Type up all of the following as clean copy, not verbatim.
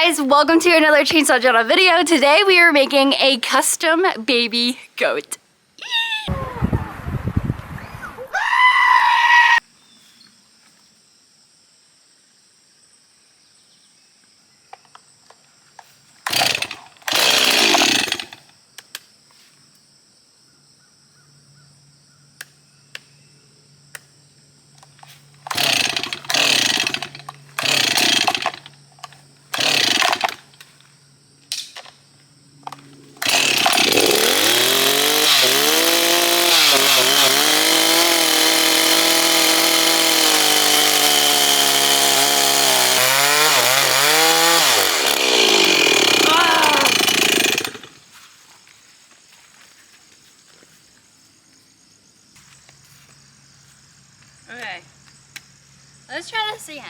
guys, welcome to another Chainsaw Jenna video. Today we are making a custom baby goat. Okay, let's try this again.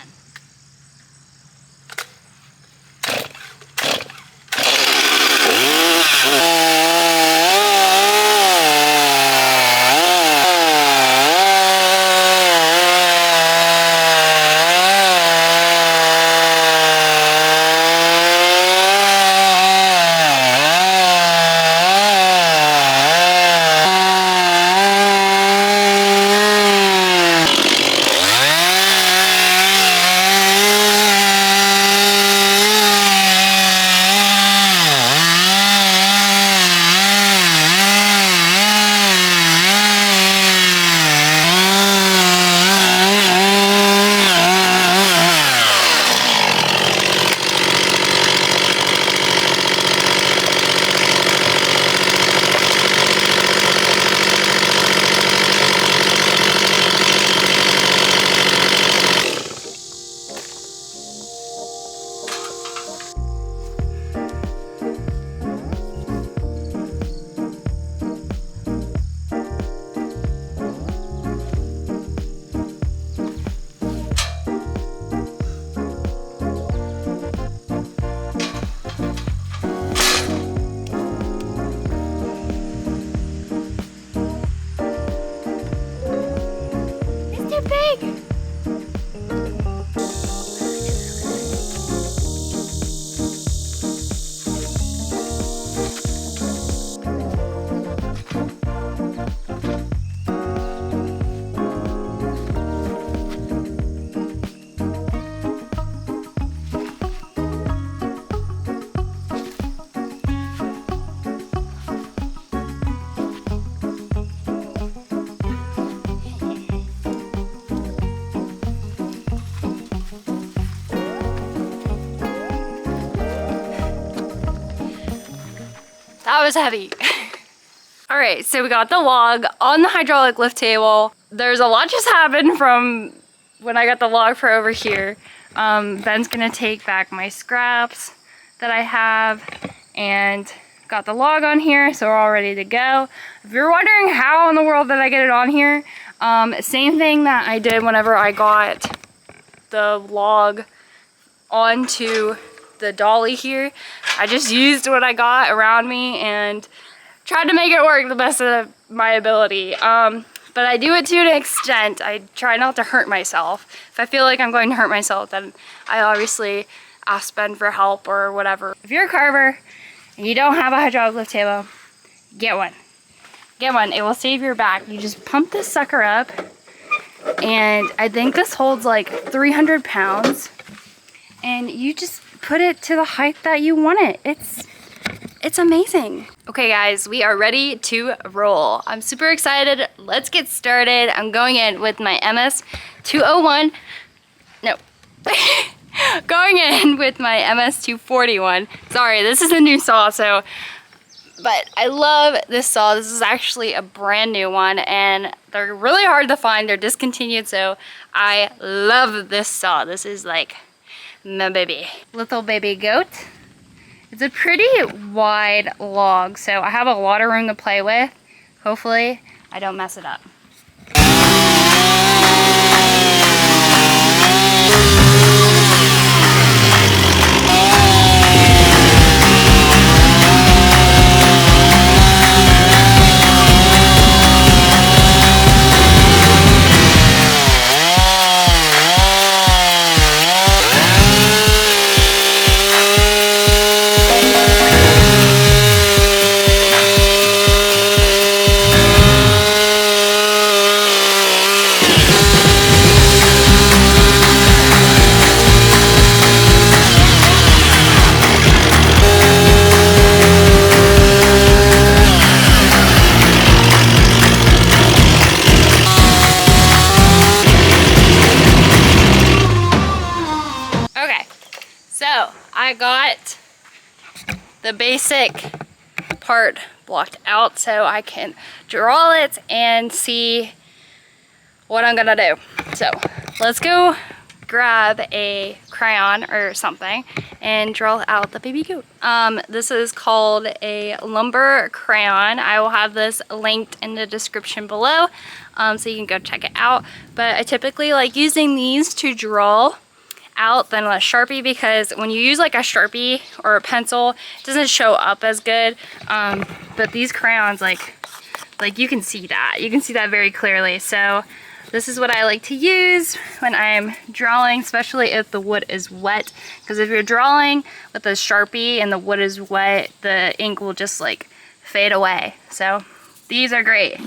Big. That was heavy. All right, so we got the log on the hydraulic lift table. There's a lot just happened from when I got the log for over here. Ben's gonna take back my scraps that I have and got the log on here, so we're all ready to go. If you're wondering how in the world did I get it on here, same thing that I did whenever I got the log onto the dolly here. I just used what I got around me and tried to make it work the best of my ability. But I do it to an extent. I try not to hurt myself. If I feel like I'm going to hurt myself, then I obviously ask Ben for help or whatever. If you're a carver and you don't have a hydraulic lift table, get one. Get one. It will save your back. You just pump this sucker up, and I think this holds like 300 pounds, and you just put it to the height that you want it. It's amazing. Okay guys, we are ready to roll. I'm super excited. Let's get started. I'm going in with my MS 201. No. Going in with my MS 241. Sorry, this is a new saw, but I love this saw. This is actually a brand new one, and they're really hard to find. They're discontinued, so I love this saw. This is like my baby. Little baby goat. It's a pretty wide log, so I have a lot of room to play with. Hopefully, I don't mess it up. So I got the basic part blocked out so I can draw it and see what I'm gonna do. So let's go grab a crayon or something and draw out the baby goat. This is called a lumber crayon. I will have this linked in the description below, so you can go check it out. But I typically like using these to draw out than a Sharpie, because when you use like a Sharpie or a pencil, it doesn't show up as good. But these crayons, like you can see that. You can see that very clearly. So this is what I like to use when I'm drawing, especially if the wood is wet. Because if you're drawing with a Sharpie and the wood is wet, the ink will just like fade away. So these are great.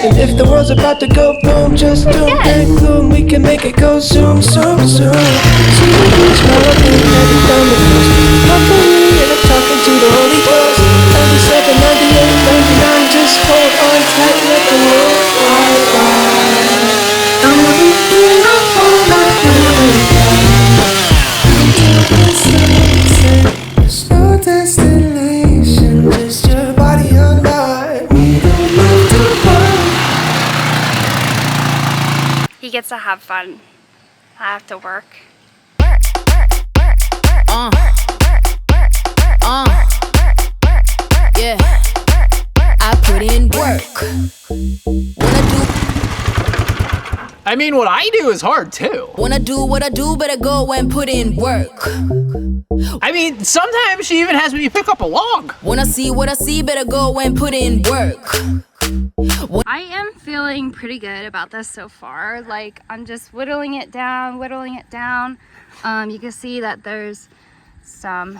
And if the world's about to go boom, just don't think gloom. We can make it go zoom, zoom, zoom. See the beach, mountain, headed down the coast. Company, and I'm talking to the Holy Ghost. 97, 98, 99, just hold on tight, let the world fly by. There's no destination, just your body on mine. We don't have to run. He gets to have fun. I have to work. Yeah, I put in work. I mean, what I do is hard too. Wanna do what I do, better go and put in work. I mean, sometimes she even has me pick up a log. Wanna see what I see, better go and put in work. I am feeling pretty good about this so far. Like, I'm just whittling it down, whittling it down. You can see that there's some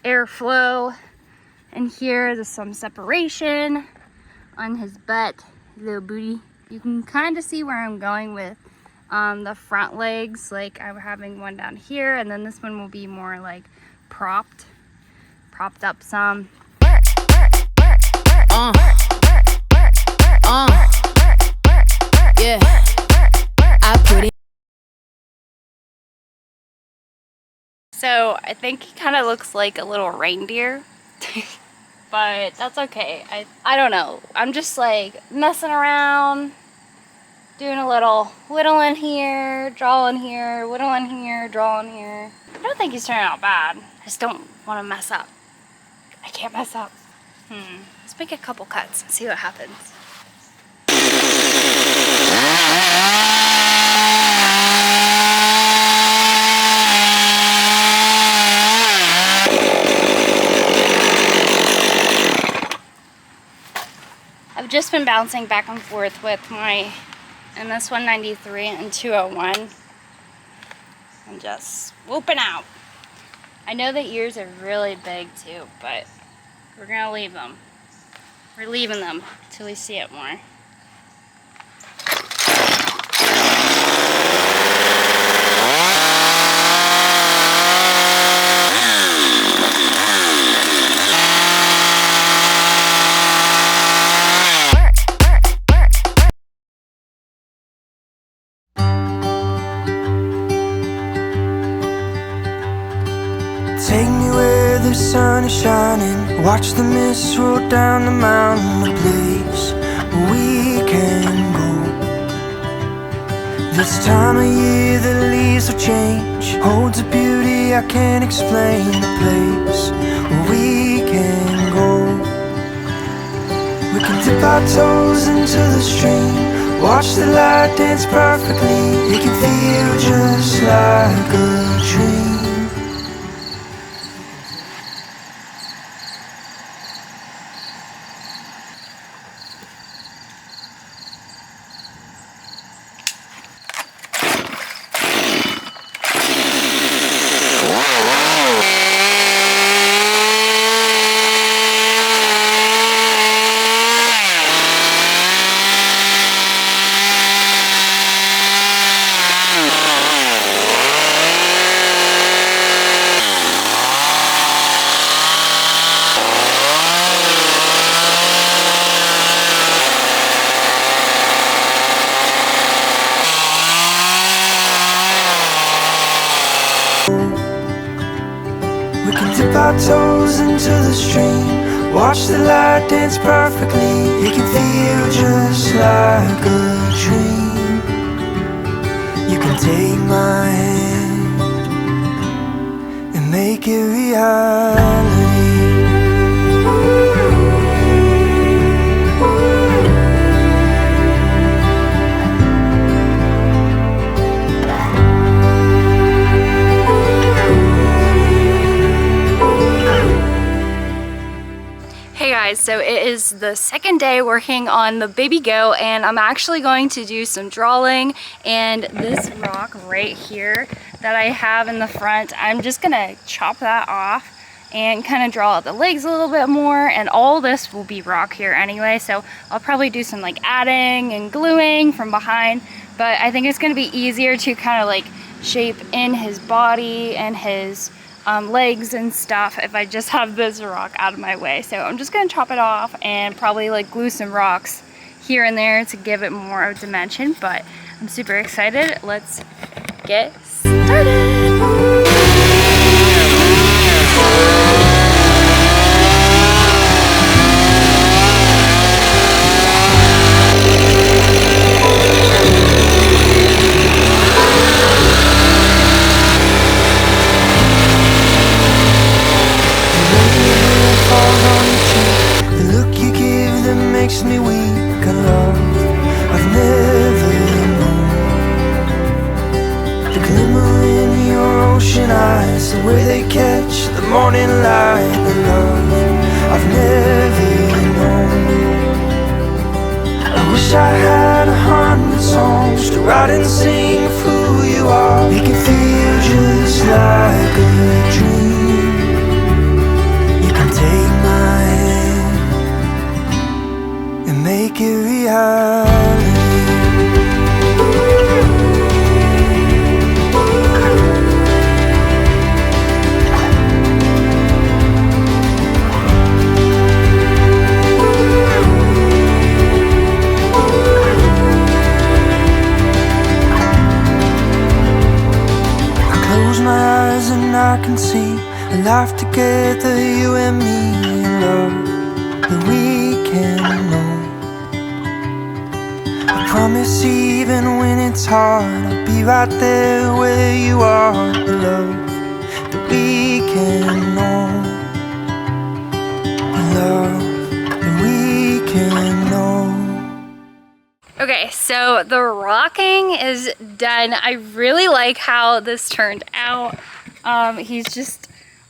airflow in here. There's some separation on his butt, little booty. You can kind of see where I'm going with the front legs. Like, I'm having one down here, and then this one will be more like propped up some. Yeah, I put in. So I think he kind of looks like a little reindeer, but that's okay. I don't know. I'm just like messing around, doing a little whittling here, drawing here, whittling here, drawing here. I don't think he's turning out bad. I just don't want to mess up. I can't mess up. Let's make a couple cuts and see what happens. I've just been bouncing back and forth with my MS 193 and 201 and just whooping out. I know the ears are really big too, but we're gonna leave them. We're leaving them till we see it more. Take me where the sun is shining, Watch the mist roll down the mountain, a place where we can go. This time of year the leaves will change, holds a beauty I can't explain, a place where we can go. We can dip our toes into the stream, watch the light dance perfectly. It can feel just like a dream. We can dip our toes into the stream, watch the light dance perfectly. It can feel just like a dream. You can take my hand and make it reality. Hey guys, so it is the second day working on the baby goat, and I'm actually going to do some drawing. And this rock right here that I have in the front, I'm just gonna chop that off and kind of draw out the legs a little bit more, and all this will be rock here anyway, so I'll probably do some like adding and gluing from behind, but I think it's gonna be easier to kind of like shape in his body and his legs and stuff if I just have this rock out of my way. So I'm just gonna chop it off and probably like glue some rocks here and there to give it more of dimension, but I'm super excited. Let's get started. Makes me weak, a love I've never known. The glimmer in your ocean eyes, the way they catch the morning light, the love I've never known. I wish I had 100 songs to write and sing of who you are. Make it feel just like a dream. You can take my hand and make it reality. I close my eyes and I can see a life together, you and me, in love that we can know. I promise even when it's hard, I'll be right there where you are. The love that we can know, the love that we can know. Okay, so the rocking is done. I really like how this turned out. He's just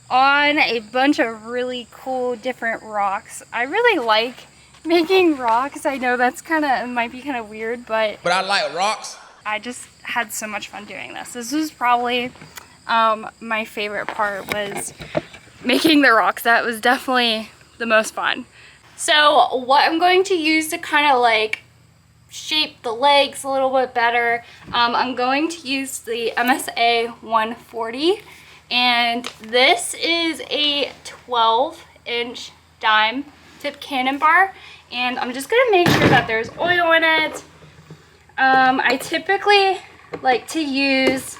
on a bunch of really cool different rocks. I really like making rocks. I know that's might be kind of weird, but I like rocks. I just had so much fun doing this. This was probably my favorite part, was making the rocks. That was definitely the most fun. So what I'm going to use to kind of like shape the legs a little bit better, I'm going to use the MSA 140, and this is a 12-inch dime tip cannon bar, and I'm just gonna make sure that there's oil in it. I typically like to use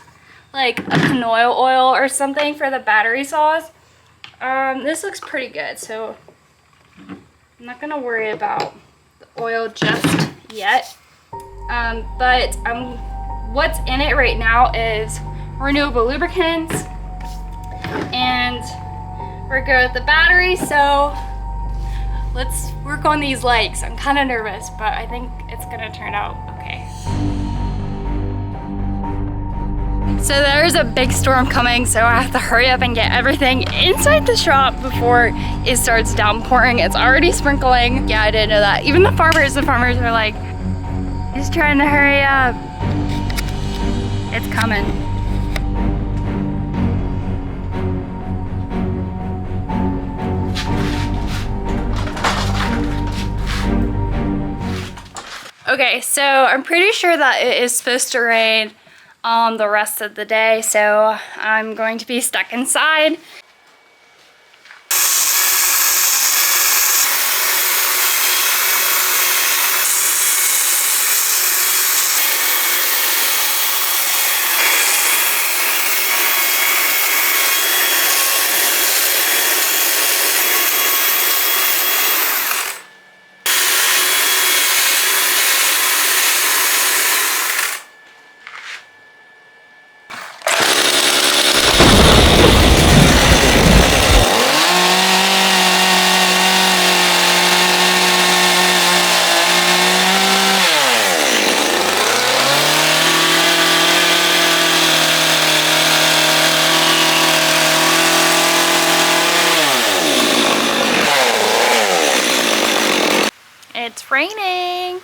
like a canola oil or something for the battery saws. This looks pretty good, so I'm not gonna worry about the oil just yet. But what's in it right now is renewable lubricants, and we're good with the battery, so let's work on these legs. I'm kind of nervous, but I think it's gonna turn out okay. So there's a big storm coming, so I have to hurry up and get everything inside the shop before it starts downpouring. It's already sprinkling. Yeah, I didn't know that. Even the farmers are like, just trying to hurry up. It's coming. Okay, so I'm pretty sure that it is supposed to rain the rest of the day, so I'm going to be stuck inside. It's raining.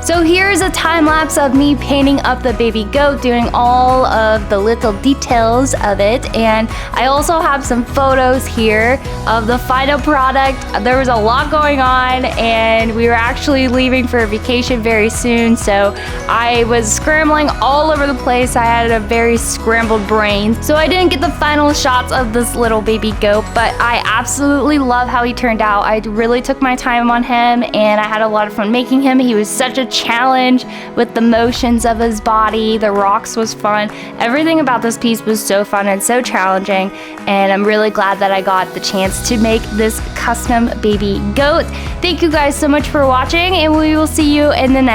So here's a time lapse of me painting up the baby goat, doing all of the little details of it. And I also have some photos here of the final product. There was a lot going on, and we were actually leaving for a vacation very soon. So I was scrambling all over the place. I had a very scrambled brain. So I didn't get the final shots of this little baby goat, but I absolutely love how he turned out. I really took my time on him, and I had a lot of fun making him. He was such a challenge with the motions of his body. The rocks was fun. Everything about this piece was so fun and so challenging, and I'm really glad that I got the chance to make this custom baby goat. Thank you guys so much for watching, and we will see you in the next